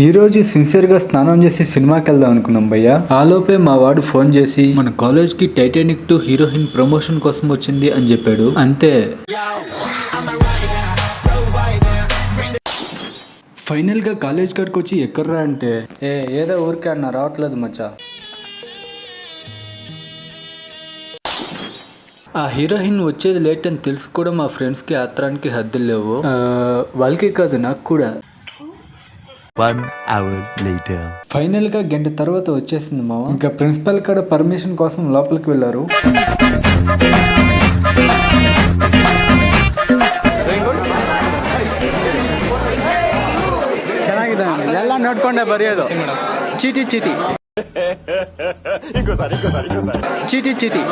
ఈ రోజు సిన్సియర్ గా స్నానం చేసి సినిమాకి వెళ్దాం అనుకున్నాం భయ్య. ఆలోపే మా వాడు ఫోన్ చేసి మన కాలేజ్ కి టైటానిక్ 2 హీరోయిన్ ప్రమోషన్ కోసం వచ్చింది అని చెప్పాడు. అంతే, ఫైనల్ గా కాలేజ్ కాడికి వచ్చి ఎక్కర్రా అంటే ఏదో ఊరికే అన్న రావట్లేదు మచ్చా. ఆ హీరోయిన్ వచ్చేది లేట్ అని తెలుసు కూడా మా ఫ్రెండ్స్ కి ఆత్రానికి హద్దులు లేవు. వాళ్ళకి కాదు, నాకు కూడా. 1 hour later. ఫైనల్ గా గంట తర్వాత వచ్చేసింది మామ. ఇంకా ప్రిన్సిపల్ కాడ పర్మిషన్ కోసం లోపలికి వెళ్ళారు. ಚೆನ್ನಾಗಿದೆ, ಎಲ್ಲ ನೋಡ್ಕೊಂಡೆ ಬರೆಯೋದು. ಚೀಟಿ ಚೀಟಿ ಚೀಟಿ ಚೀಟಿ.